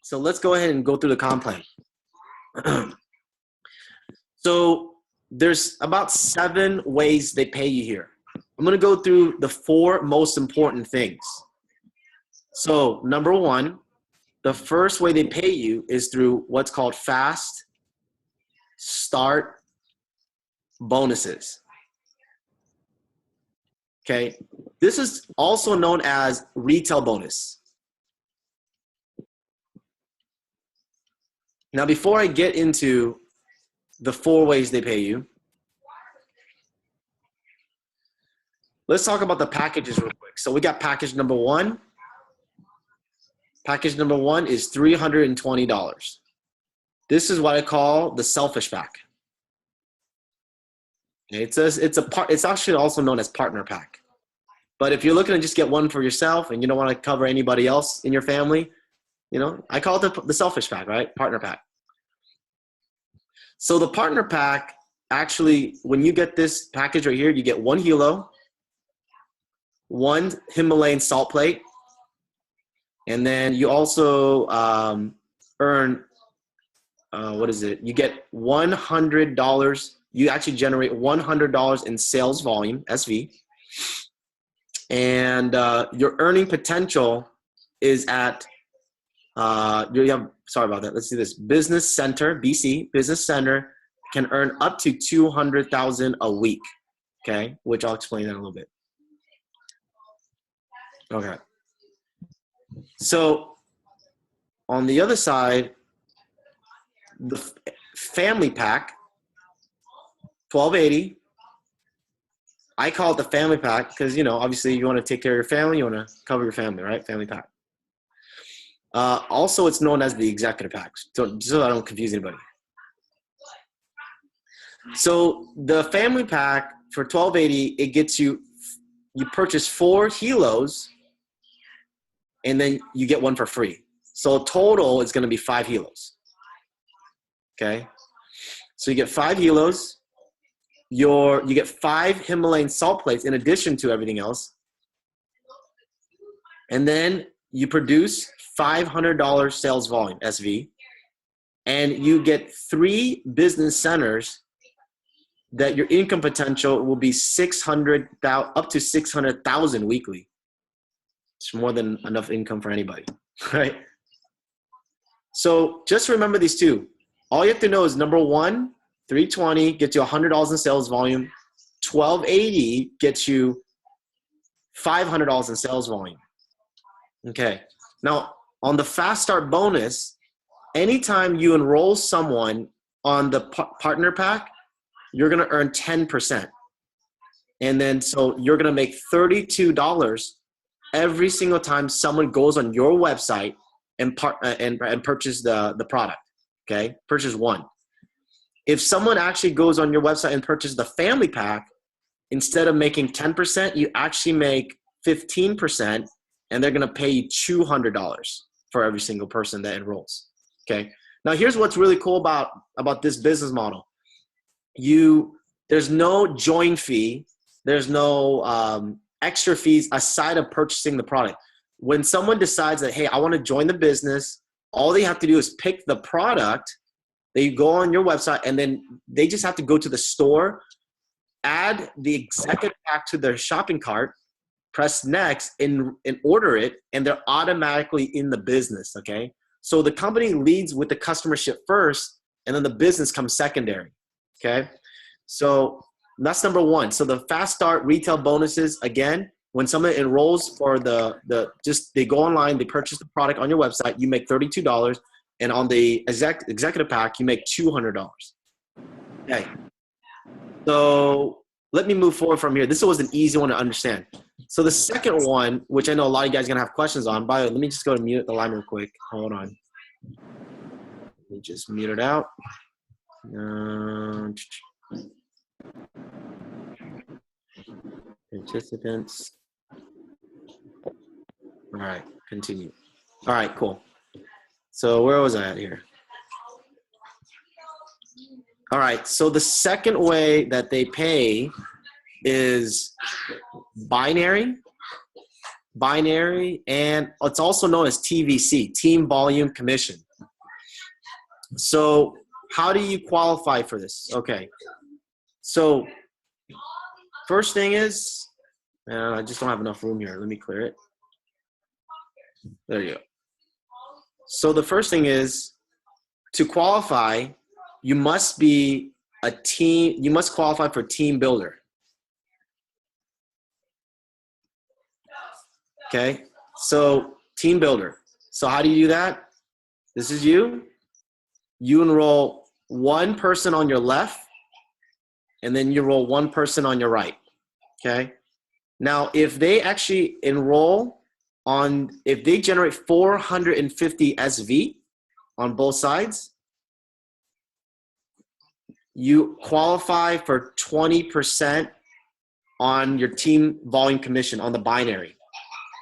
So let's go ahead and go through the comp plan. So there's about 7 ways they pay you here. I'm going to go through the 4 most important things. So number 1, the first way they pay you is through what's called fast start bonuses. Okay, this is also known as retail bonus. Now, before I get into the 4 ways they pay you, let's talk about the packages real quick. So we got package number 1. Package number 1 is $320. This is what I call the selfish pack. It's actually also known as partner pack. But if you're looking to just get one for yourself and you don't want to cover anybody else in your family, I call it the selfish pack, right? Partner pack. So the partner pack, actually, when you get this package right here, you get 1 Helo, 1 Himalayan salt plate, and then you also earn, you get $100. You actually generate $100 in sales volume, SV. And your earning potential is at, sorry about that. Let's do this. Business Center, BC, Business Center can earn up to $200,000 a week, okay? Which I'll explain that in a little bit. Okay. So on the other side, the family pack, $1,280. I call it the family pack because, obviously you want to take care of your family, you want to cover your family, right? Family pack. Also, it's known as the executive pack, so I don't confuse anybody. So the family pack for $1,280, it gets you purchase 4 Helos, and then you get 1 for free. So total, it's going to be 5 Helos. Okay? So you get 5 Helos. You get 5 Himalayan salt plates in addition to everything else. And then you produce $500 sales volume, SV. And you get 3 business centers that your income potential will be up to $600,000 weekly. It's more than enough income for anybody, right? So just remember these 2. All you have to know is number 1, $320 gets you $100 in sales volume. $1,280 gets you $500 in sales volume. Okay. Now, on the Fast Start bonus, anytime you enroll someone on the partner pack, you're going to earn 10%. And then so you're going to make $32 every single time someone goes on your website and purchase the product. Okay? Purchase 1. If someone actually goes on your website and purchases the family pack, instead of making 10%, you actually make 15%, and they're going to pay you $200 for every single person that enrolls. Okay. Now, here's what's really cool about this business model. There's no join fee. There's no extra fees aside of purchasing the product. When someone decides that, hey, I want to join the business, all they have to do is pick the product. They go on your website, and then they just have to go to the store, add the executive pack to their shopping cart, press next, and order it, and they're automatically in the business, okay? So the company leads with the customership first, and then the business comes secondary, okay? So that's number 1. So the Fast Start retail bonuses, again, when someone enrolls for they go online, they purchase the product on your website, you make $32. And on the executive pack, you make $200. Okay. So let me move forward from here. This was an easy one to understand. So the second one, which I know a lot of you guys are going to have questions on, by the way, let me just go to mute the line real quick. Hold on. Let me just mute it out. Participants. All right, continue. All right, cool. So where was I at here? All right, so the second way that they pay is binary binary, and it's also known as TVC, team volume commission. So how do you qualify for this? Okay. So first thing is, I just don't have enough room here. Let me clear it. There you go. So the first thing is, to qualify, you must be a team, you must qualify for team builder. Okay, so team builder. So how do you do that? This is you. You enroll one person on your left, and then you enroll one person on your right. Okay. Now, if they actually enroll on, if they generate 450 SV on both sides, you qualify for 20% on your team volume commission on the binary.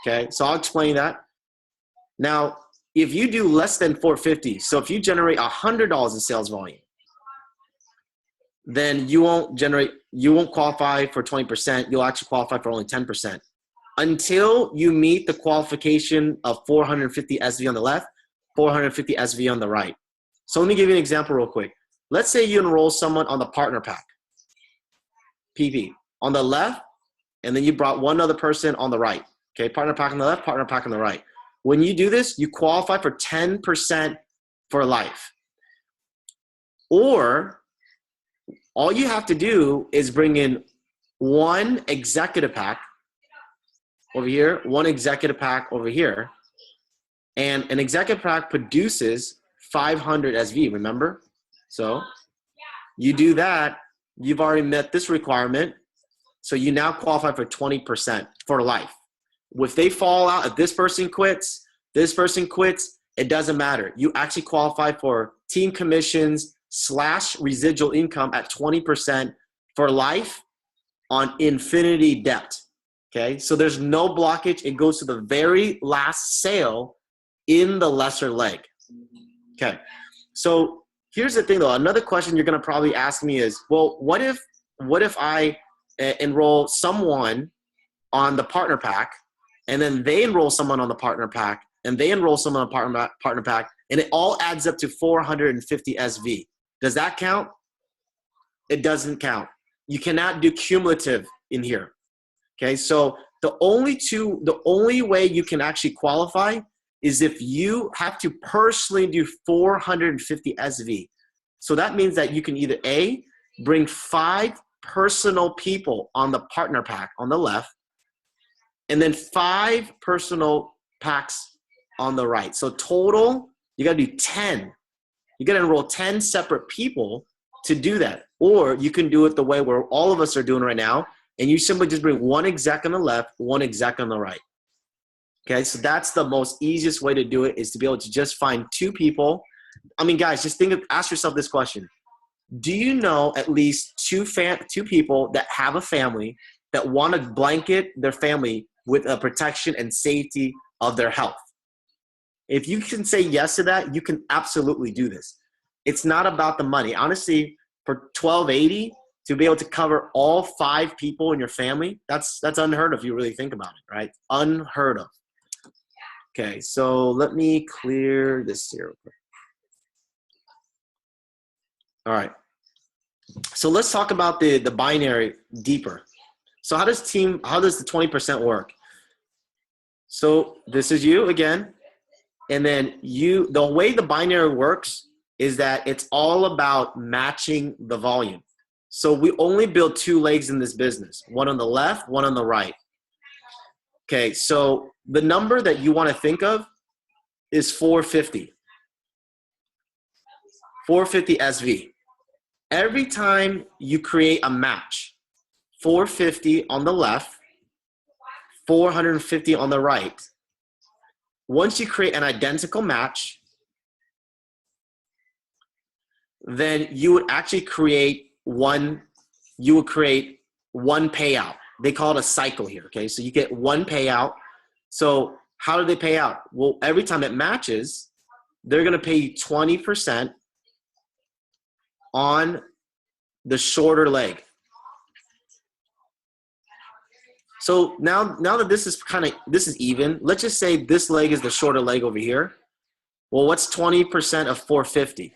Okay, so I'll explain that. Now, if you do less than 450, so if you generate $100 in sales volume, then you won't qualify for 20%. You'll actually qualify for only 10% until you meet the qualification of 450 SV on the left, 450 SV on the right. So let me give you an example real quick. Let's say you enroll someone on the partner pack, PP, on the left, and then you brought one other person on the right. Okay, partner pack on the left, partner pack on the right. When you do this, you qualify for 10% for life. Or all you have to do is bring in one executive pack over here, one executive pack over here, and an executive pack produces 500 SV, remember? So you do that, you've already met this requirement, so you now qualify for 20% for life. If they fall out, if this person quits, it doesn't matter. You actually qualify for team commissions / residual income at 20% for life on infinity debt. Okay, so there's no blockage. It goes to the very last sale in the lesser leg. Okay, so here's the thing though. Another question you're gonna probably ask me is, well, what if I enroll someone on the partner pack, and then they enroll someone on the partner pack, and they enroll someone on the partner pack, and it all adds up to 450 SV. Does that count? It doesn't count. You cannot do cumulative in here. Okay, so the only way you can actually qualify is if you have to personally do 450 SV. So that means that you can either A, bring 5 personal people on the partner pack on the left, and then 5 personal packs on the right. So total, you gotta do 10. You gotta enroll 10 separate people to do that. Or you can do it the way where all of us are doing right now, and you simply just bring one exec on the left, one exec on the right. Okay, so that's the most easiest way to do it, is to be able to just find 2 people. I mean, guys, just ask yourself this question. Do you know at least 2 people that have a family that want to blanket their family with a protection and safety of their health? If you can say yes to that, you can absolutely do this. It's not about the money. Honestly, for $12.80 to be able to cover all 5 people in your family, that's unheard of if you really think about it, right? Unheard of. Okay, so let me clear this here real quick. All right. So let's talk about the binary deeper. So how does the 20% work? So this is you again. And then the way the binary works is that it's all about matching the volume. So we only build 2 legs in this business, one on the left, one on the right. Okay, so the number that you want to think of is 450. 450 SV. Every time you create a match, 450 on the left, 450 on the right. Once you create an identical match, then you would actually create one payout. They call it a cycle here, okay? So you get one payout. So how do they pay out? Well, every time it matches, they're gonna pay you 20% on the shorter leg. So now that this is even, let's just say this leg is the shorter leg over here. Well, what's 20% of 450?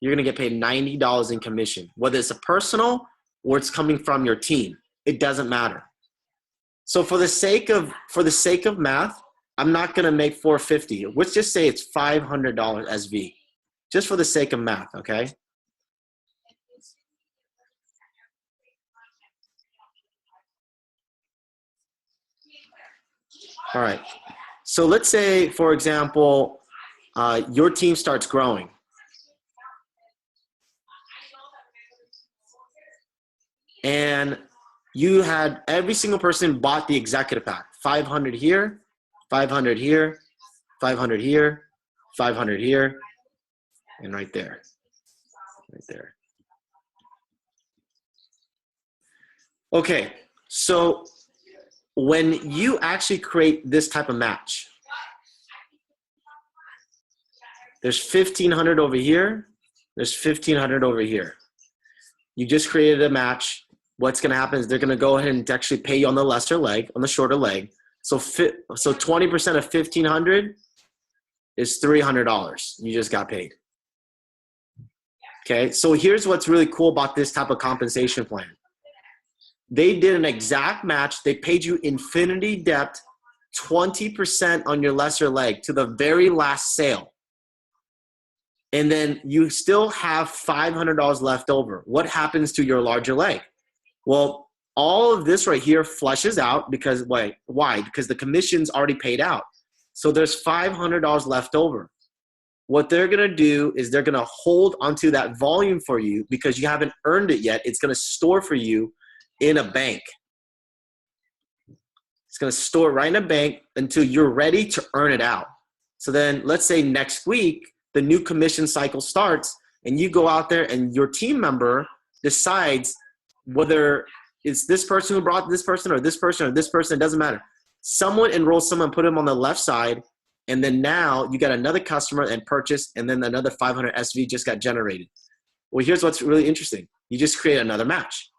You're going to get paid $90 in commission, whether it's a personal or it's coming from your team. It doesn't matter. So for the sake of math, I'm not going to make 450. Let's just say it's $500 SV, just for the sake of math, okay? All right. So let's say, for example, your team starts growing. And you had every single person bought the executive pack. 500 here, 500 here, 500 here, 500 here, and right there. Right there. Okay, so when you actually create this type of match, there's 1,500 over here, there's 1,500 over here. You just created a match. What's going to happen is they're going to go ahead and actually pay you on the lesser leg, on the shorter leg. So 20% of 1,500 is $300. You just got paid. Okay, so here's what's really cool about this type of compensation plan. They did an exact match. They paid you infinity depth, 20% on your lesser leg to the very last sale. And then you still have $500 left over. What happens to your larger leg? Well, all of this right here flushes out because why? Because the commission's already paid out. So there's $500 left over. What they're going to do is they're going to hold onto that volume for you because you haven't earned it yet. It's going to store for you in a bank. It's going to store right in a bank until you're ready to earn it out. So then let's say next week, the new commission cycle starts and you go out there and your team member decides whether it's this person who brought this person or this person or this person, it doesn't matter. Someone enrolls someone, put them on the left side, and then now you got another customer and purchase, and then another 500 SV just got generated. Well, here's what's really interesting. You just create another match.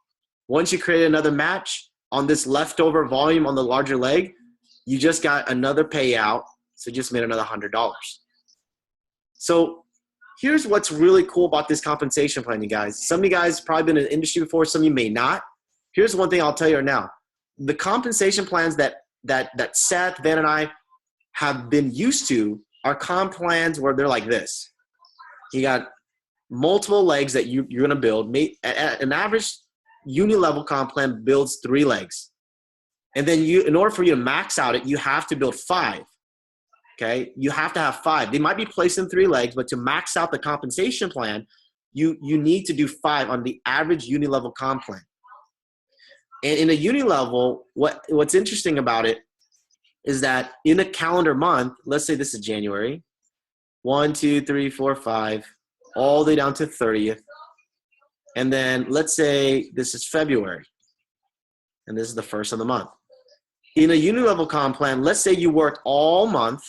Once you create another match on this leftover volume on the larger leg, you just got another payout, so you just made another $100. So here's what's really cool about this compensation plan, you guys. Some of you guys probably been in the industry before, some of you may not. Here's one thing I'll tell you right now. The compensation plans that Seth, Van, and I have been used to are comp plans where they're like this. You got multiple legs that you're going to build. An average uni-level comp plan builds 3 legs. And then in order for you to max out it, you have to build 5. Okay, you have to have 5. They might be placed in 3 legs, but to max out the compensation plan, you need to do 5 on the average uni-level comp plan. And in a uni-level, what's interesting about it is that in a calendar month, let's say this is January, 1, 2, 3, 4, 5, all the way down to 30th. And then let's say this is February, and this is the first of the month. In a uni-level comp plan, let's say you worked all month,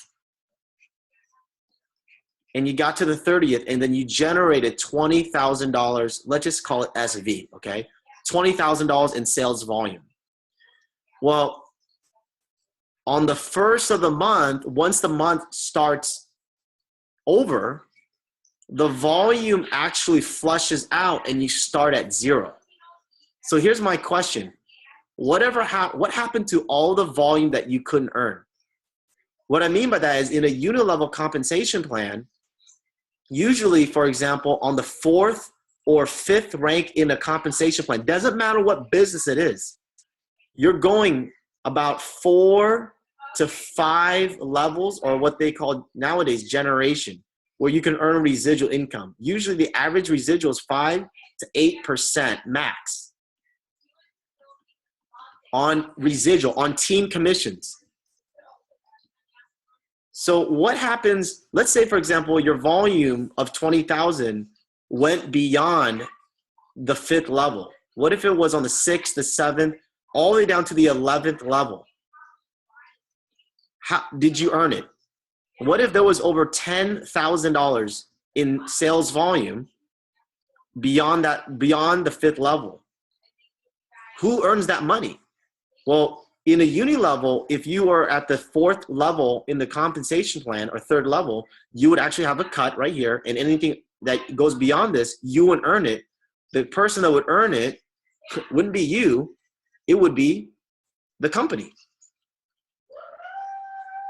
and you got to the 30th, and then you generated $20,000. Let's just call it SV, okay? $20,000 in sales volume. Well, on the first of the month, once the month starts over, the volume actually flushes out and you start at 0. So here's my question. What happened to all the volume that you couldn't earn? What I mean by that is in a uni-level compensation plan, usually, for example, on the 4th or 5th rank in a compensation plan, doesn't matter what business it is, you're going about 4 to 5 levels, or what they call nowadays generation, where you can earn residual income. Usually the average residual is 5 to 8% max on residual, on team commissions. So what happens, let's say, for example, your volume of 20,000 went beyond the 5th level. What if it was on the 6th, the 7th, all the way down to the 11th level? How did you earn it? What if there was over $10,000 in sales volume beyond the 5th level? Who earns that money? Well, In a uni level, if you are at the 4th level in the compensation plan or 3rd level, you would actually have a cut right here, and anything that goes beyond this, you would earn it. The person that would earn it wouldn't be you, it would be the company.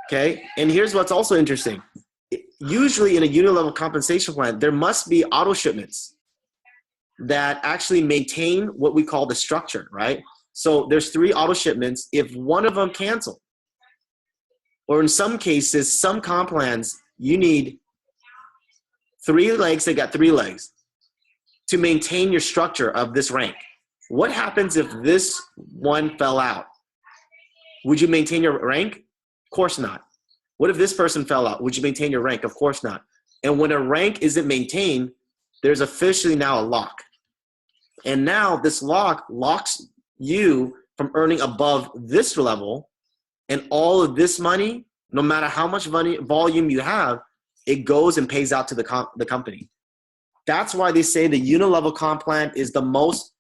Okay, and here's what's also interesting. Usually in a uni-level compensation plan, there must be auto shipments that actually maintain what we call the structure, right? So there's 3 auto shipments. If one of them cancel, or in some cases, some comp plans, you need 3 legs that got 3 legs to maintain your structure of this rank. What happens if this one fell out? Would you maintain your rank? Of course not. What if this person fell out? Would you maintain your rank? Of course not. And when a rank isn't maintained, there's officially now a lock. And now this lock locks you from earning above this level, and all of this money, no matter how much money volume you have, it goes and pays out to the company. That's why they say the uni-level comp plan is the most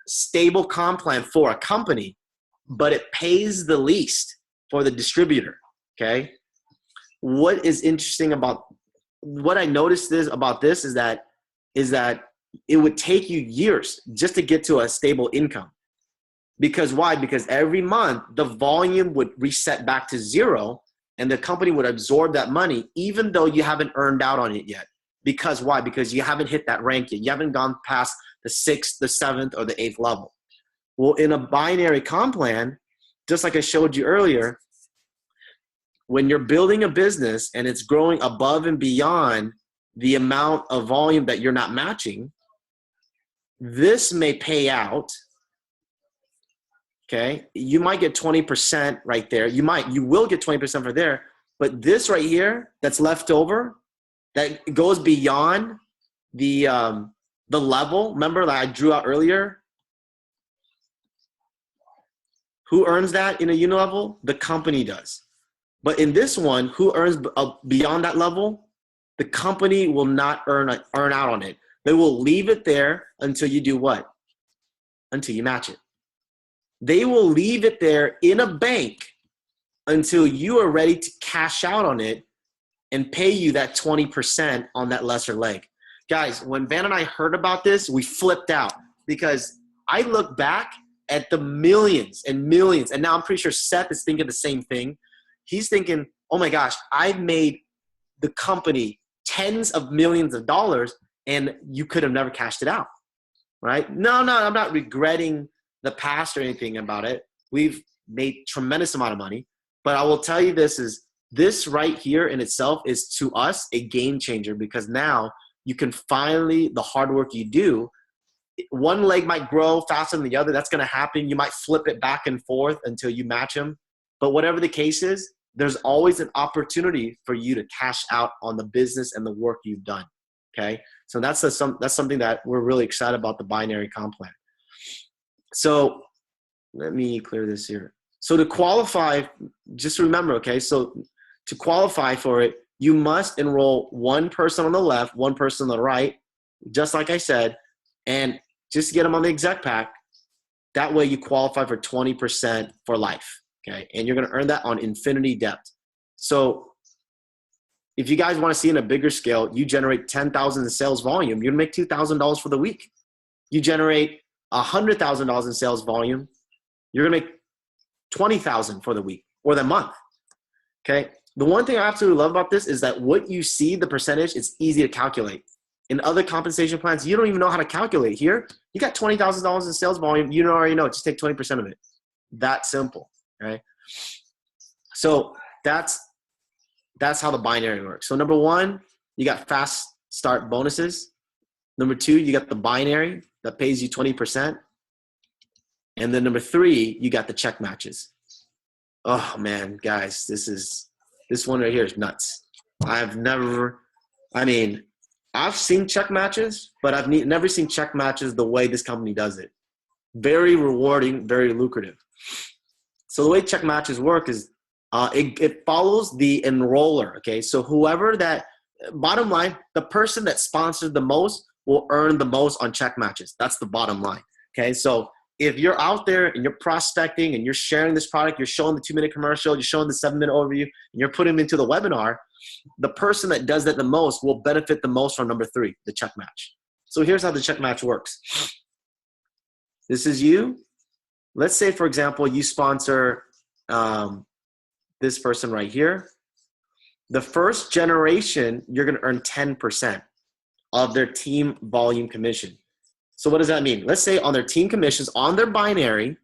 stable comp plan for a company, but it pays the least for the distributor. Okay. What is interesting about what I noticed about this is that it would take you years just to get to a stable income. Because why? Because every month the volume would reset back to 0, and the company would absorb that money even though you haven't earned out on it yet. Because why? Because you haven't hit that rank yet. You haven't gone past the 6th, the 7th, or the 8th level. Well, in a binary comp plan, just like I showed you earlier, when you're building a business and it's growing above and beyond the amount of volume that you're not matching, this may pay out. Okay, you might get 20% right there. You will get 20% for there, but this right here that's left over, that goes beyond the level. Remember that I drew out earlier? Who earns that in a uni level? The company does. But in this one, who earns beyond that level? The company will not earn out on it. They will leave it there until you do what? Until you match it. They will leave it there in a bank until you are ready to cash out on it and pay you that 20% on that lesser leg. Guys, when Van and I heard about this, we flipped out because I look back at the millions and millions, and now I'm pretty sure Seth is thinking the same thing. He's thinking, oh my gosh, I've made the company tens of millions of dollars and you could have never cashed it out, right? No, I'm not regretting the past or anything about it. We've made tremendous amount of money, but I will tell you this right here in itself is to us a game changer, because now you can finally, the hard work you do, one leg might grow faster than the other. That's going to happen. You might flip it back and forth until you match them. But whatever the case is, there's always an opportunity for you to cash out on the business and the work you've done. Okay. So that's something that we're really excited about, the binary comp plan. So let me clear this here. So to qualify, just remember, okay, so to qualify for it, you must enroll one person on the left, one person on the right, just like I said, and just get them on the exec pack. That way you qualify for 20% for life, okay? And you're going to earn that on infinity depth. So if you guys want to see in a bigger scale, you generate 10,000 in sales volume, you're going to make $2,000 for the week. You generate $100,000 in sales volume, you're going to make $20,000 for the week or the month, okay? The one thing I absolutely love about this is that what you see, the percentage, it's easy to calculate. In other compensation plans, you don't even know how to calculate. Here, you got $20,000 in sales volume. You already know, just take 20% of it. That simple, right? So that's how the binary works. So number one, you got fast start bonuses. Number two, you got the binary that pays you 20%. And then number three, you got the check matches. Oh man, guys, this one right here is nuts. I've seen check matches, but I've never seen check matches the way this company does it. Very rewarding, very lucrative. So the way check matches work is it follows the enroller, okay? So whoever that, bottom line, the person that sponsors the most will earn the most on check matches. That's the bottom line, okay? So if you're out there and you're prospecting and you're sharing this product, you're showing the 2-minute commercial, you're showing the 7-minute overview, and you're putting them into the webinar, the person that does that the most will benefit the most from number 3, the check match. So here's how the check match works. This is you. Let's say, for example, you sponsor this person right here. The first generation, you're going to earn 10% of their team volume commission. So what does that mean? Let's say on their team commissions, on their binary,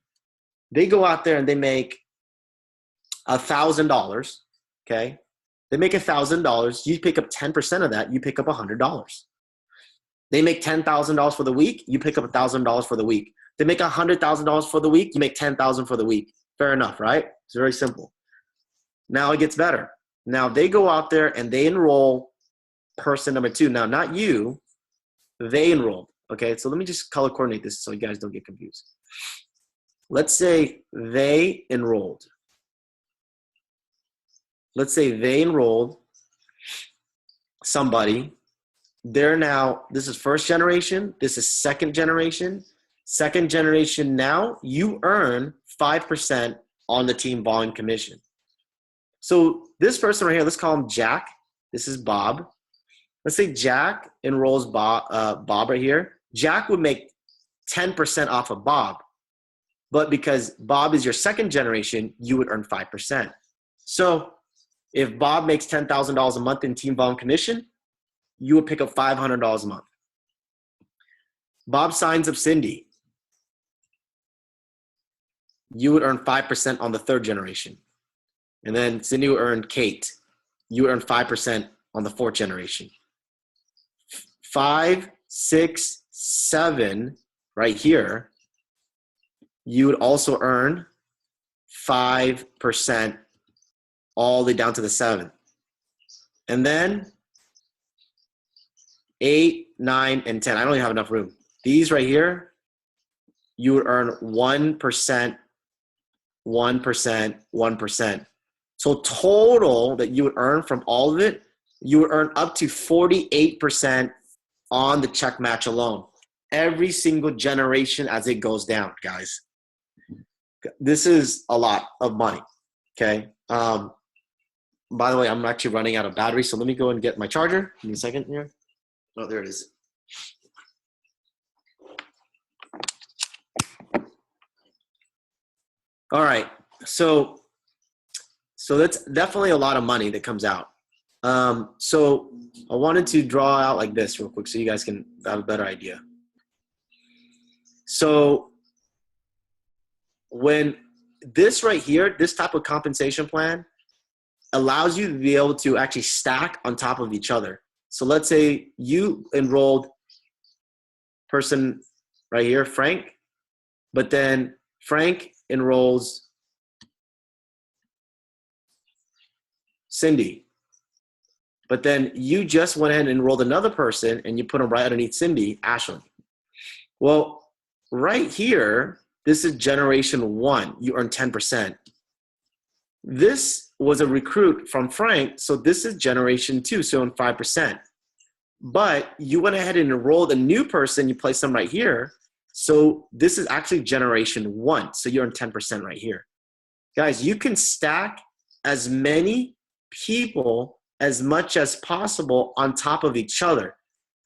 they go out there and they make $1,000, okay? They make $1,000. You pick up 10% of that, you pick up $100. They make $10,000 for the week, you pick up $1,000 for the week. They make $100,000 for the week, you make $10,000 for the week. Fair enough, right? It's very simple. Now it gets better. Now they go out there and they enroll person number 2. Now, not you, they enrolled. Okay, so let me just color coordinate this so you guys don't get confused. Let's say they enrolled. Let's say they enrolled somebody. They're now, this is first generation, this is second generation. Second generation now, you earn 5% on the team volume commission. So this person right here, let's call him Jack. This is Bob. Let's say Jack enrolls Bob right here. Jack would make 10% off of Bob. But because Bob is your second generation, you would earn 5%. So if Bob makes $10,000 a month in team volume commission, you would pick up $500 a month. Bob signs up Cindy. You would earn 5% on the third generation. And then Cindy would earn Kate. You would earn 5% on the fourth generation. 5, 6, 7 right here, you would also earn 5% all the way down to the 7th. And then 8, 9, and 10. I don't even have enough room. These right here, you would earn 1%, 1%, 1%. So total that you would earn from all of it, you would earn up to 48% on the check match alone. Every single generation as it goes down, guys. This is a lot of money, okay? By the way, I'm actually running out of battery, so let me go and get my charger. Give me a second here. Oh, there it is. All right, so that's definitely a lot of money that comes out. So I wanted to draw out like this real quick so you guys can have a better idea. So when this right here, this type of compensation plan allows you to be able to actually stack on top of each other. So let's say you enrolled person right here, Frank, but then Frank enrolls Cindy. But then you just went ahead and enrolled another person and you put them right underneath Cindy, Ashley. Well, right here, this is generation 1. You earn 10%. This was a recruit from Frank, so this is generation 2, so in 5%. But you went ahead and enrolled a new person, you placed them right here. So this is actually generation 1, so you earn 10% right here. Guys, you can stack as many people as much as possible on top of each other.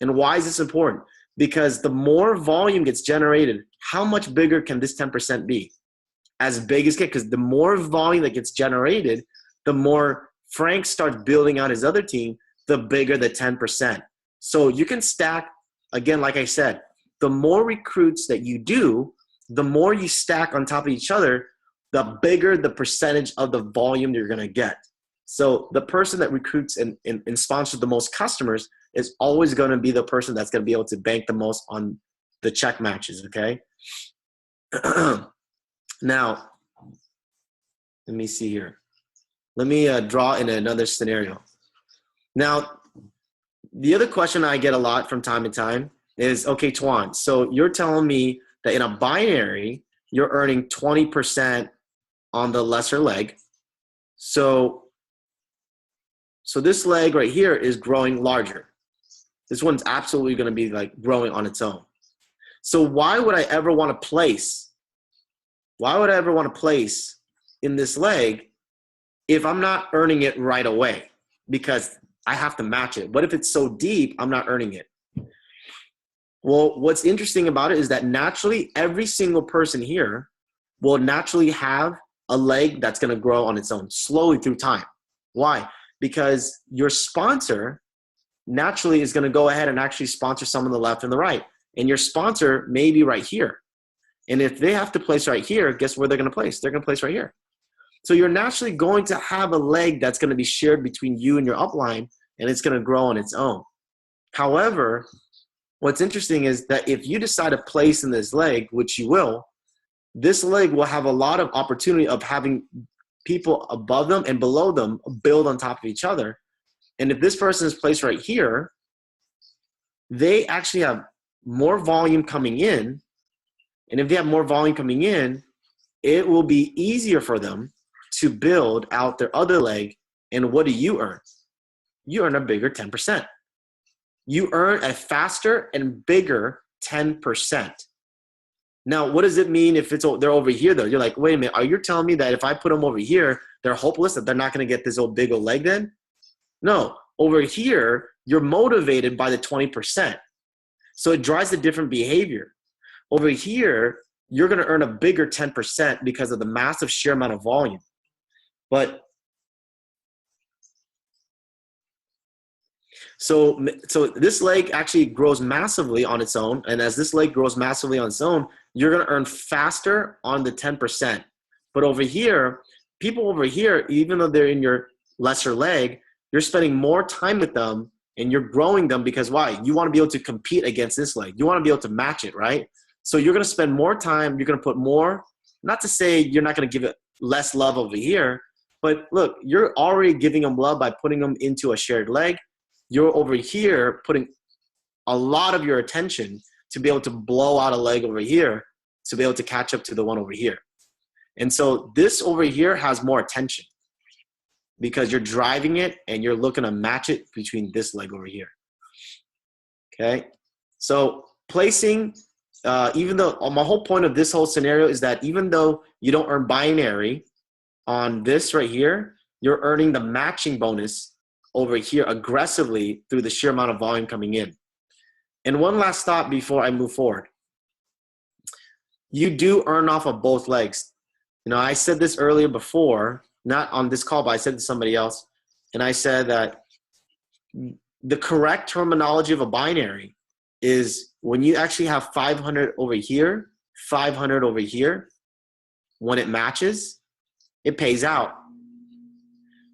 And why is this important? Because the more volume gets generated, how much bigger can this 10% be? As big as it, because the more volume that gets generated, the more Frank starts building out his other team, the bigger the 10%. So you can stack, again, like I said, the more recruits that you do, the more you stack on top of each other, the bigger the percentage of the volume you're going to get. So the person that recruits and sponsors the most customers is always going to be the person that's going to be able to bank the most on the check matches, okay? Now, let me see here. Let me draw in another scenario. Now, the other question I get a lot from time to time is, okay, Tuan, so you're telling me that in a binary, you're earning 20% on the lesser leg. So this leg right here is growing larger. This one's absolutely going to be like growing on its own. So why would I ever want to place why would I ever want to place in this leg if I'm not earning it right away? Because I have to match it. What if it's so deep, I'm not earning it? Well, what's interesting about it is that naturally, every single person here will naturally have a leg that's going to grow on its own slowly through time. Why? Because your sponsor naturally is going to go ahead and actually sponsor some on the left and the right. And your sponsor may be right here. And if they have to place right here, guess where they're going to place? They're going to place right here. So you're naturally going to have a leg that's going to be shared between you and your upline, and it's going to grow on its own. However, what's interesting is that if you decide to place in this leg, which you will, this leg will have a lot of opportunity of having people above them and below them build on top of each other. And if this person is placed right here, they actually have more volume coming in. And if they have more volume coming in, it will be easier for them to build out their other leg. And what do you earn? You earn a bigger 10%. You earn a faster and bigger 10%. Now, what does it mean if they're over here, though? You're like, wait a minute, are you telling me that if I put them over here, they're hopeless, that they're not going to get this big old leg then? No. Over here, you're motivated by the 20%. So it drives a different behavior. Over here, you're going to earn a bigger 10% because of the massive sheer amount of volume. But so this leg actually grows massively on its own. And as this leg grows massively on its own, you're going to earn faster on the 10%. But over here, people over here, even though they're in your lesser leg, you're spending more time with them and you're growing them because why? You want to be able to compete against this leg. You want to be able to match it, right? So you're going to spend more time. You're going to put more, not to say you're not going to give it less love over here, but look, you're already giving them love by putting them into a shared leg. You're over here putting a lot of your attention to be able to blow out a leg over here to be able to catch up to the one over here. And so this over here has more attention because you're driving it and you're looking to match it between this leg over here. Okay. So placing, even though my whole point of this whole scenario is that even though you don't earn binary on this right here, you're earning the matching bonus over here aggressively through the sheer amount of volume coming in. And one last thought before I move forward. You do earn off of both legs. You know, I said this earlier before, not on this call, but I said to somebody else, and I said that the correct terminology of a binary is when you actually have 500 over here, 500 over here, when it matches, it pays out.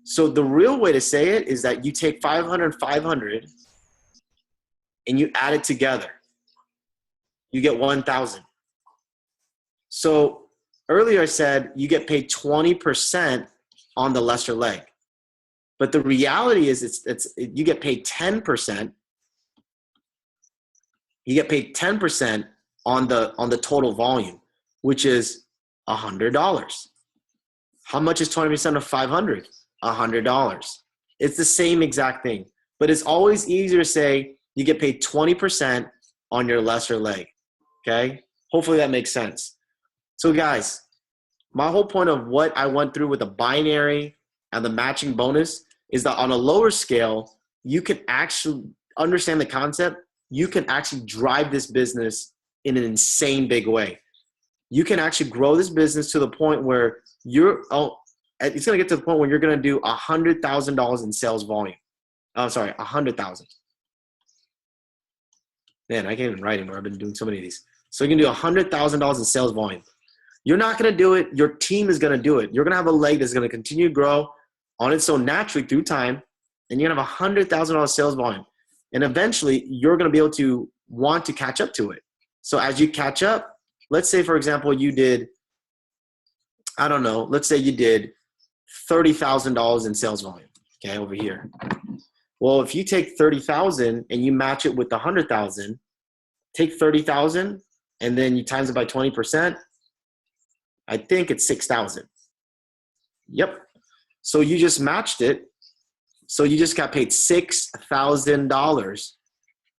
So the real way to say it is that you take 500, 500, and you add it together. You get 1,000. So earlier I said you get paid 20% on the lesser leg. But the reality is you get paid 10%. You get paid 10% on the total volume, which is $100. How much is 20% of 500? $100. It's the same exact thing. But it's always easier to say you get paid 20% on your lesser leg. Okay? Hopefully that makes sense. So guys, my whole point of what I went through with the binary and the matching bonus is that on a lower scale, you can actually understand the concept. You can actually drive this business in an insane big way. You can actually grow this business to the point where it's going to get to the point where you're going to do $100,000 in sales volume. I'm sorry, 100,000. Man, I can't even write anymore. I've been doing so many of these. So you can do $100,000 in sales volume. You're not going to do it. Your team is going to do it. You're going to have a leg that's going to continue to grow on its own naturally through time, and you're going to have $100,000 sales volume. And eventually, you're going to be able to want to catch up to it. So as you catch up, let's say, for example, you did, I don't know, let's say you did $30,000 in sales volume, okay, over here. Well, if you take 30,000 and you match it with the 100,000, take 30,000 and then you times it by 20%, I think it's 6,000. Yep. So you just matched it. So you just got paid $6,000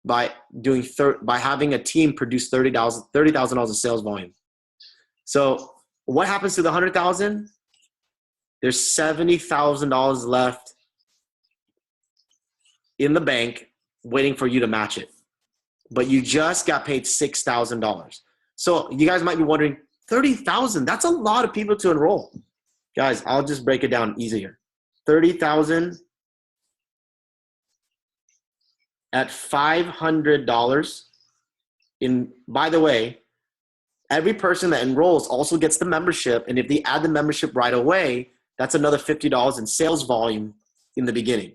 by having a team produce $30,000 of sales volume. So What happens to the 100,000? There's $70,000 left in the bank waiting for you to match it. But you just got paid $6,000. So you guys might be wondering, 30,000, that's a lot of people to enroll. Guys, I'll just break it down easier. 30,000 at $500 by the way, every person that enrolls also gets the membership, and if they add the membership right away, that's another $50 in sales volume in the beginning.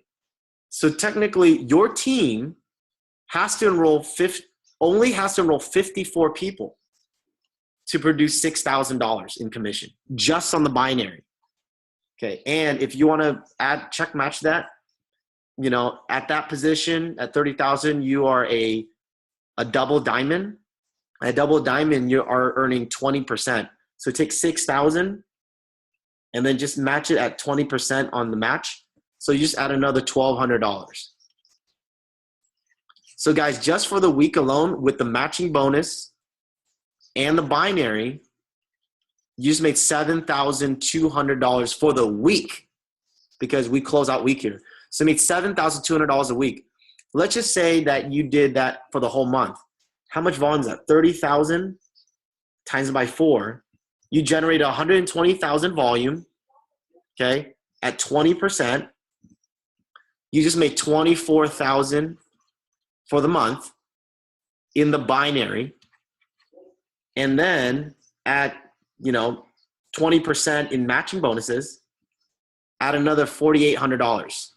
So technically, your team has to enroll only has to enroll 54 people to produce $6,000 in commission just on the binary. Okay, and if you want to check match that, at that position at 30,000, you are a double diamond. At double diamond, you are earning 20%. So take 6,000 and then just match it at 20% on the match. So you just add another $1,200. So guys, just for the week alone with the matching bonus and the binary, you just made $7,200 for the week because we close out week here. So you made $7,200 a week. Let's just say that you did that for the whole month. How much volume is that? 30,000 times by 4. You generated 120,000 volume, okay, at 20%. You just made 24,000 for the month in the binary. And then at, 20% in matching bonuses, add another $4,800.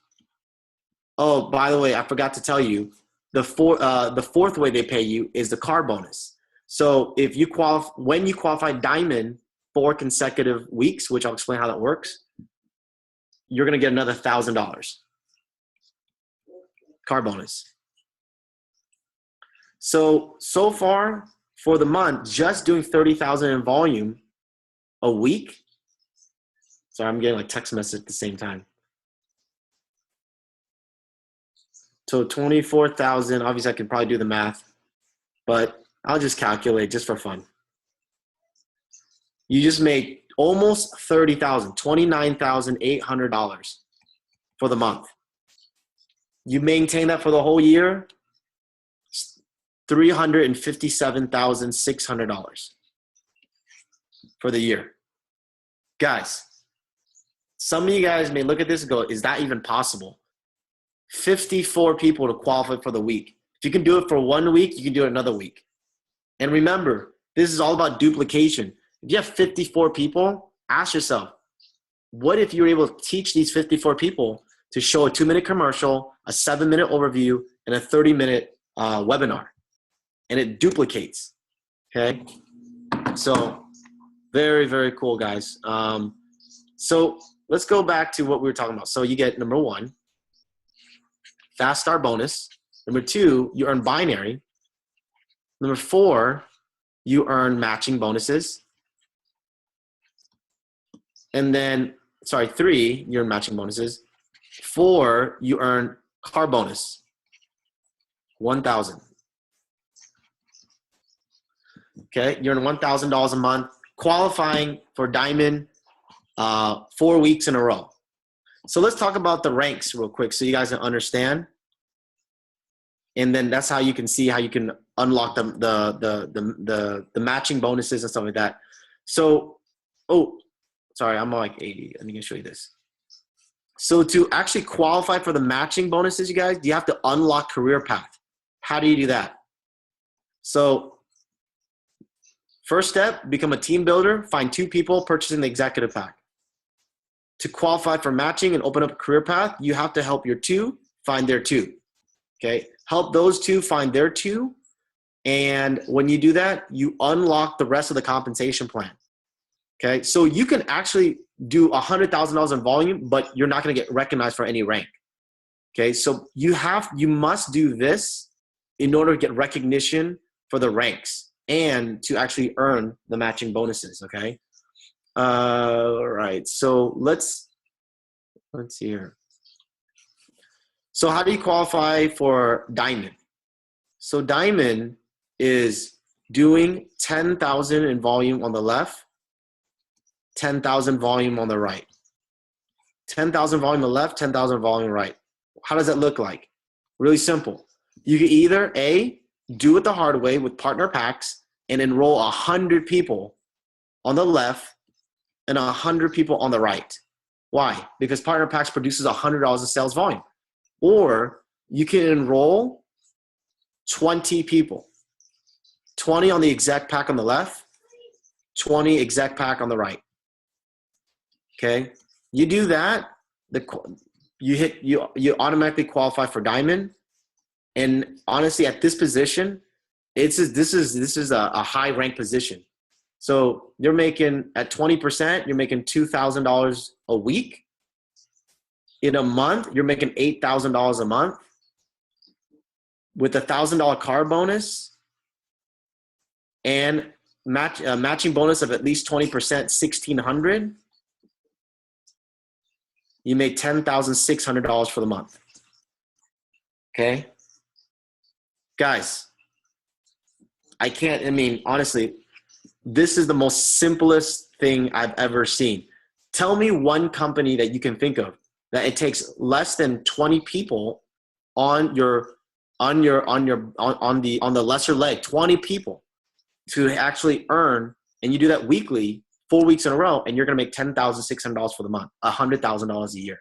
Oh, by the way, I forgot to tell you, the fourth way they pay you is the car bonus. So if you when you qualify diamond 4 consecutive weeks, which I'll explain how that works, you're going to get another $1,000 car bonus. So far for the month, just doing 30,000 in volume a week. Sorry, I'm getting like text message at the same time. So 24,000, obviously I could probably do the math, but I'll just calculate just for fun. You just made almost 30,000, $29,800 for the month. You maintain that for the whole year, $357,600 for the year. Guys, some of you guys may look at this and go, is that even possible? 54 people to qualify for the week. If you can do it for 1 week, you can do it another week. And remember, this is all about duplication. If you have 54 people, ask yourself, what if you were able to teach these 54 people to show a 2-minute commercial, a 7-minute overview, and a 30-minute webinar? And it duplicates, okay? So very, very cool, guys. So let's go back to what we were talking about. So you get number 1, fast start bonus. Number 2, you earn binary. Number 4, you earn matching bonuses. And then, 3, you earn matching bonuses. 4, you earn car bonus, 1,000. Okay, you earn $1,000 a month, qualifying for diamond 4 weeks in a row. So let's talk about the ranks real quick so you guys can understand. And then that's how you can see how you can unlock the matching bonuses and stuff like that. So, I'm like 80. Let me show you this. So to actually qualify for the matching bonuses, you guys, you have to unlock career path. How do you do that? So first step, become a team builder. Find 2 people purchasing the executive pack. To qualify for matching and open up a career path, you have to help your 2 find their 2. Okay, help those 2 find their 2. And when you do that, you unlock the rest of the compensation plan. Okay, so you can actually do $100,000 in volume, but you're not going to get recognized for any rank. Okay, so you must do this in order to get recognition for the ranks and to actually earn the matching bonuses. Okay, all right. So let's see here. So how do you qualify for diamond? So diamond is doing 10,000 in volume on the left 10,000 volume on the right. 10,000 volume on the left, 10,000 volume on the right. How does that look like? Really simple. You can either A, do it the hard way with partner packs and enroll 100 people on the left and 100 people on the right. Why? Because partner packs produces $100 in sales volume. Or you can enroll 20 people. 20 on the exec pack on the left, 20 exec pack on the right. Okay? You do that, you automatically qualify for diamond. And honestly, at this position, this is a high rank position. So you're making at 20%, you're making $2,000 a week. In a month, you're making $8,000 a month. With a $1,000 car bonus and matching bonus of at least 20%, $1,600. You made $10,600 for the month. Okay? Guys, honestly, this is the most simplest thing I've ever seen. Tell me one company that you can think of that it takes less than 20 people on the lesser leg, 20 people to actually earn, and you do that weekly, 4 weeks in a row, and you're going to make $10,600 for the month, $100,000 a year.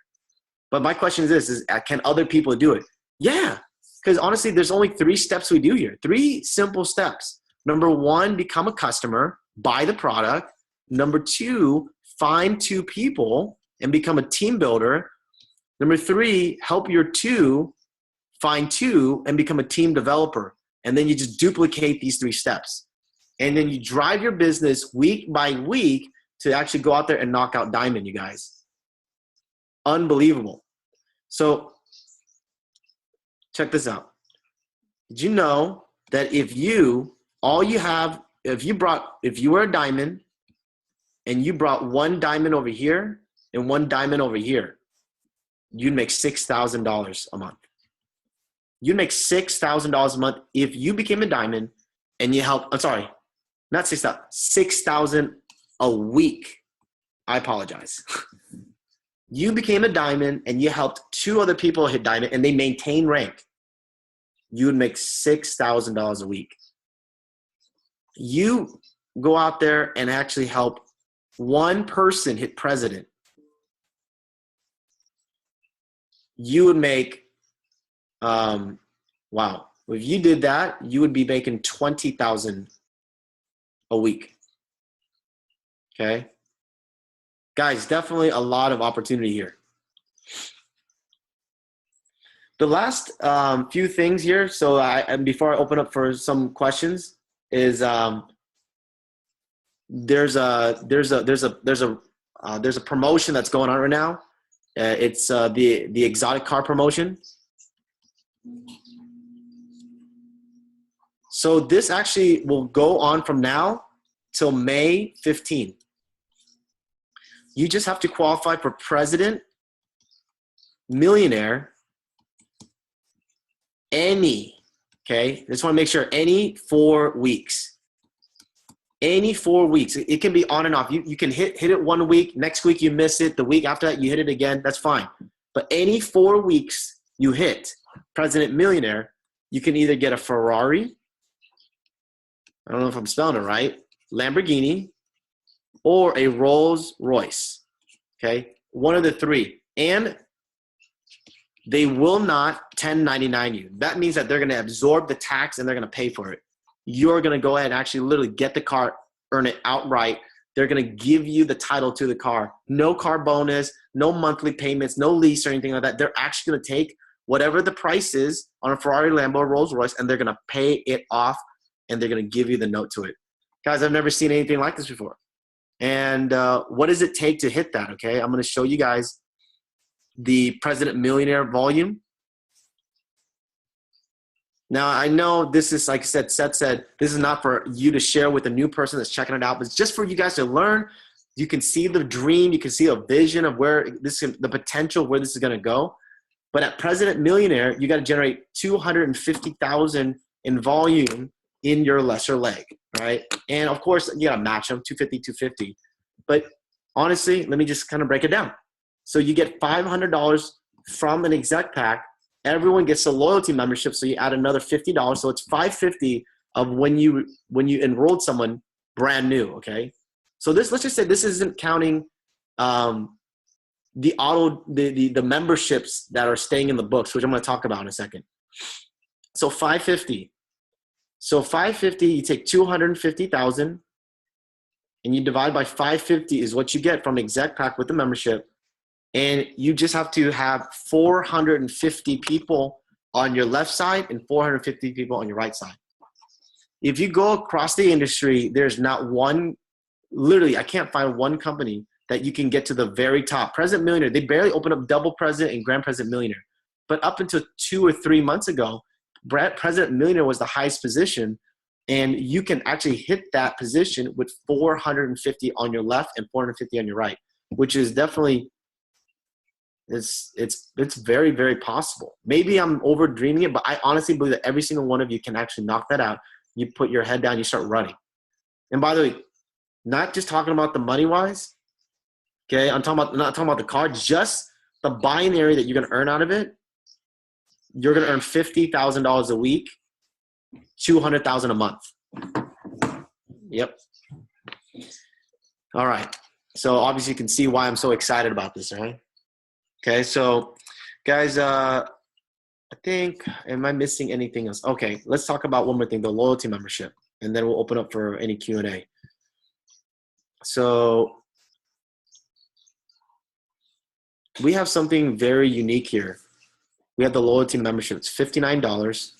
But my question is this, can other people do it? Yeah, because honestly, there's only 3 steps we do here. 3 simple steps. Number 1, become a customer, buy the product. Number 2, find 2 people and become a team builder. Number 3, help your 2 find 2 and become a team developer. And then you just duplicate these 3 steps. And then you drive your business week by week to actually go out there and knock out diamond, you guys. Unbelievable. So check this out. Did you know that if you were a diamond and you brought 1 diamond over here and 1 diamond over here, you'd make $6,000 a month. You'd make $6,000 a month if you became a diamond and you helped, not 6,000, 6,000 a week. I apologize. You became a diamond and you helped 2 other people hit diamond and they maintain rank. You would make $6,000 a week. You go out there and actually help 1 person hit president. You would make, wow. If you did that, you would be making $20,000 a week. Okay? Guys, definitely a lot of opportunity here. The last few things here, and before I open up for some questions, is there's a promotion that's going on right now. It's the exotic car promotion. So this actually will go on from now till May 15. You just have to qualify for president, millionaire, okay? Just want to make sure, any 4 weeks. Any 4 weeks. It can be on and off. You can hit it 1 week, next week you miss it, the week after that you hit it again, that's fine. But any 4 weeks you hit president, millionaire, you can either get a Ferrari, I don't know if I'm spelling it right, Lamborghini, or a Rolls Royce, okay? One of the 3. And they will not 1099 you. That means that they're going to absorb the tax and they're going to pay for it. You're going to go ahead and actually literally get the car, earn it outright. They're going to give you the title to the car. No car bonus, no monthly payments, no lease or anything like that. They're actually going to take whatever the price is on a Ferrari, Lambo, or Rolls Royce, and they're going to pay it off, and they're going to give you the note to it. Guys, I've never seen anything like this before. And what does it take to hit that, okay? I'm going to show you guys the President Millionaire volume. Now, I know this is, like I said, Seth said, this is not for you to share with a new person that's checking it out, but it's just for you guys to learn. You can see the dream. You can see a vision of where the potential where this is going to go. But at President Millionaire, you got to generate $250,000 in volume in your lesser leg, right? And of course, you got to match them, 250, 250. But honestly, let me just kind of break it down. So you get $500 from an exec pack. Everyone gets a loyalty membership, so you add another $50. So it's $550 of when you enrolled someone brand new. Okay, so let's just say this isn't counting the memberships that are staying in the books, which I'm going to talk about in a second. So $550. So $550, you take $250,000 and you divide by 550 is what you get from exec pack with the membership. And you just have to have 450 people on your left side and 450 people on your right side. If you go across the industry, there's not one, literally, I can't find one company that you can get to the very top. President Millionaire, they barely opened up Double President and Grand President Millionaire. But up until 2 or 3 months ago, President Millionaire was the highest position. And you can actually hit that position with 450 on your left and 450 on your right, which is definitely, it's very, very possible. Maybe I'm over dreaming it, but I honestly believe that every single one of you can actually knock that out. You put your head down, you start running. And by the way, not just talking about the money wise, okay? Not talking about the card, just the binary that you're going to earn out of it. You're going to earn $50,000 a week, $200,000 a month. Yep. All right. So obviously you can see why I'm so excited about this, right? Okay, so guys, I think, am I missing anything else? Okay, let's talk about one more thing, the loyalty membership, and then we'll open up for any Q&A. So we have something very unique here. We have the loyalty membership. It's $59.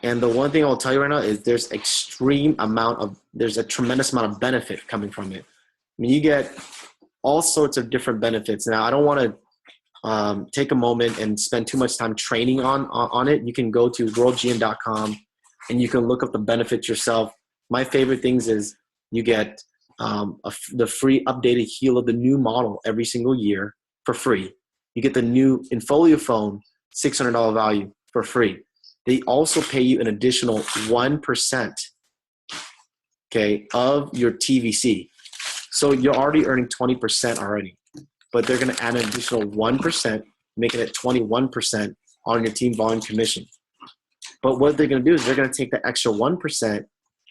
And the one thing I'll tell you right now is there's a tremendous amount of benefit coming from it. I mean, you get all sorts of different benefits. Now, I don't want to take a moment and spend too much time training on it. You can go to worldgm.com and you can look up the benefits yourself. My favorite things is you get the free updated Helo, the new model every single year for free. You get the new Infolio phone, $600 value for free. They also pay you an additional 1%, okay, of your TVC. So you're already earning 20% already. But they're going to add an additional 1%, making it 21% on your team volume commission. But what they're going to do is they're going to take the extra 1%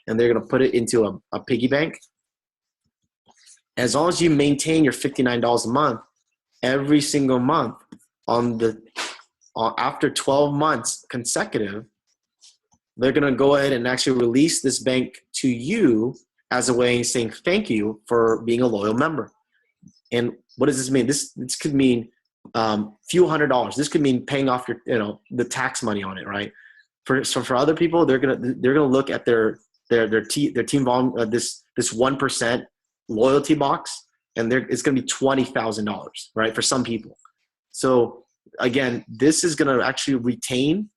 and they're going to put it into a piggy bank. As long as you maintain your $59 a month, every single month after 12 months consecutive, they're going to go ahead and actually release this bank to you as a way of saying thank you for being a loyal member. And what does this mean? This could mean few $100s. This could mean paying off your, the tax money on it, right? For other people, they're gonna look at their team volume, this 1% loyalty box, and it's gonna be $20,000, right? For some people. So again, this is gonna actually retain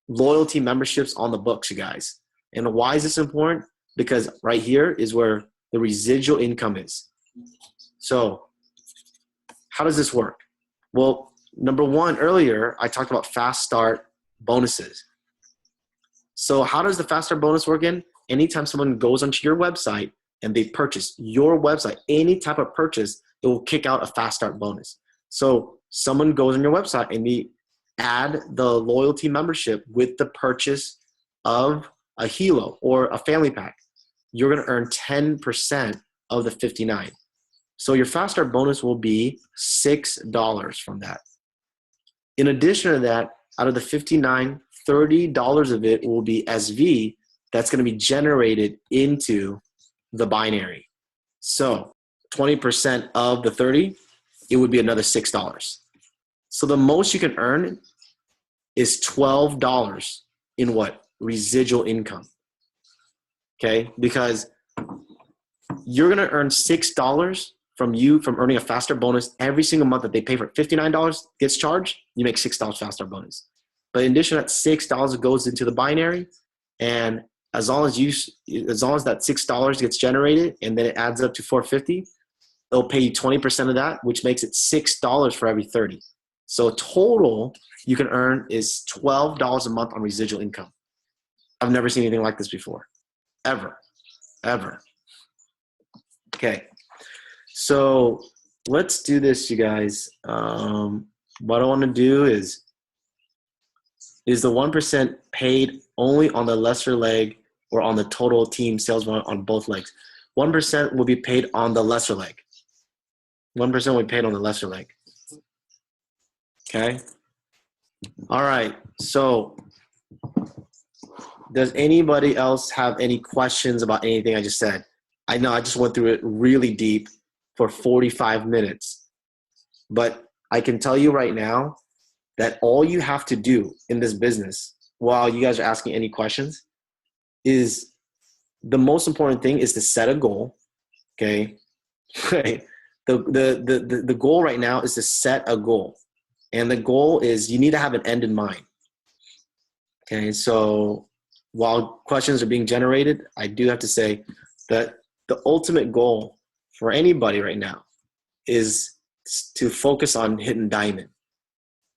loyalty memberships on the books, you guys. And why is this important? Because right here is where the residual income is. So how does this work? Well, number one, earlier I talked about fast start bonuses. So how does the fast start bonus work in? Anytime someone goes onto your website and they purchase your website, any type of purchase, it will kick out a fast start bonus. So someone goes on your website and they add the loyalty membership with the purchase of a Helo or a family pack. You're going to earn 10% of the 59. So your fast start bonus will be $6 from that. In addition to that, out of the 59, $30 of it will be SV that's going to be generated into the binary. So 20% of the 30, it would be another $6. So the most you can earn is $12 in what? Residual income. Okay, because you're going to earn $6 from earning a fast start bonus every single month that they pay for. $59 gets charged, you make $6 fast start bonus. But in addition to that, $6 goes into the binary, and as long as that $6 gets generated and then it adds up to $450, they'll pay you 20% of that, which makes it $6 for every 30. So total you can earn is $12 a month on residual income. I've never seen anything like this before. Ever. Okay. So let's do this, you guys. What I want to do is the 1% paid only on the lesser leg or on the total team sales on both legs? 1% will be paid on the lesser leg. 1% will be paid on the lesser leg. Okay. All right. So does anybody else have any questions about anything I just said? I know I just went through it really deep for 45 minutes, but I can tell you right now that all you have to do in this business, while you guys are asking any questions, is the most important thing is to set a goal. Okay. Right. The goal right now is to set a goal. And the goal is you need to have an end in mind. Okay. So while questions are being generated, I do have to say that the ultimate goal for anybody right now is to focus on hitting diamond.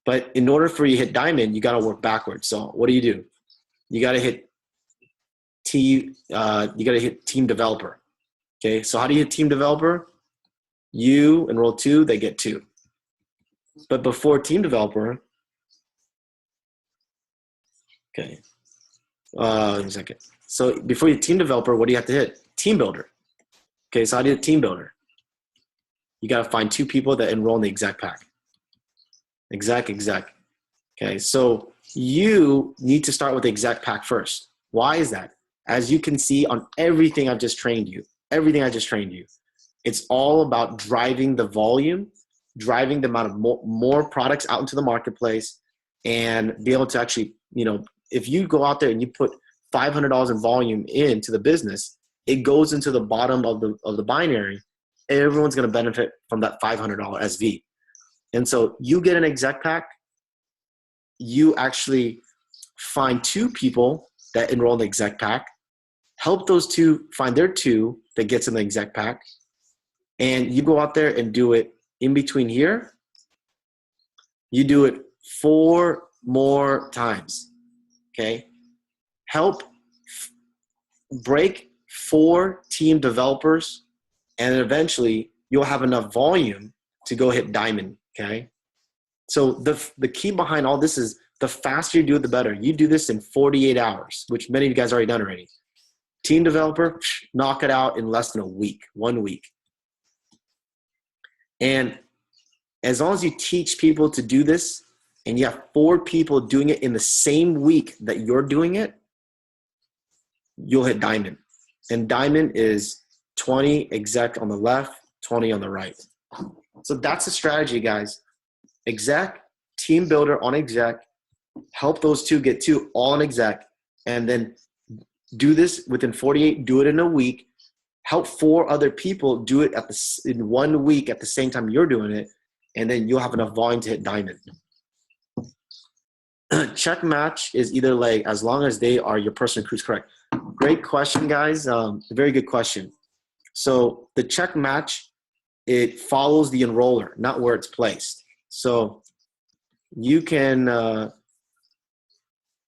But in order for you to hit diamond, you got to work backwards. So what do? You got to hit team developer. Okay. So how do you hit team developer? You enroll 2, they get 2. But before team developer, okay. Give me a second. So before you team developer, what do you have to hit? Team builder. Okay. So how do you hit team builder? You got to find 2 people that enroll in the exec pack. Exec. Okay. So you need to start with the exec pack first. Why is that? As you can see on everything I've just trained you, it's all about driving the volume, driving the amount of more products out into the marketplace, and be able to actually, if you go out there and you put $500 in volume into the business, it goes into the bottom of the binary. Everyone's going to benefit from that $500 SV. And so you get an exec pack, you actually find 2 people that enroll in the exec pack, help those 2 find their 2 that gets in the exec pack, and you go out there and do it in between here. You do it 4 more times. Okay. Help break 4 team developers, and eventually you'll have enough volume to go hit diamond. Okay. So the key behind all this is the faster you do it, the better. You do this in 48 hours, which many of you guys already done already. Team developer, knock it out in less than 1 week. And as long as you teach people to do this, and you have 4 people doing it in the same week that you're doing it, you'll hit diamond. And diamond is 20 exec on the left, 20 on the right. So that's the strategy, guys. Exec, team builder on exec, help those 2 get 2 all on exec, and then do this within 48, do it in a week, help 4 other people do it in 1 week at the same time you're doing it, and then you'll have enough volume to hit diamond. Check match is either leg as long as they are your person recruits correct. Great question, guys. Very good question. So the check match, it follows the enroller, not where it's placed. So you can,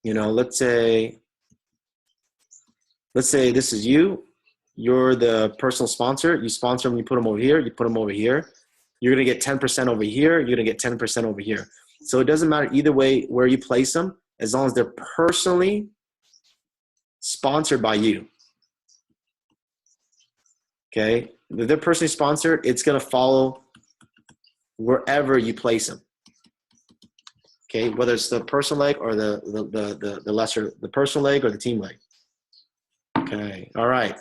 let's say this is you. You're the personal sponsor. You sponsor them, you put them over here, you put them over here. You're going to get 10% over here. You're going to get 10% over here. So it doesn't matter either way where you place them, as long as they're personally sponsored by you. Okay. If they're personally sponsored, it's going to follow wherever you place them. Okay. Whether it's the personal leg or the personal leg or the team leg. Okay. All right.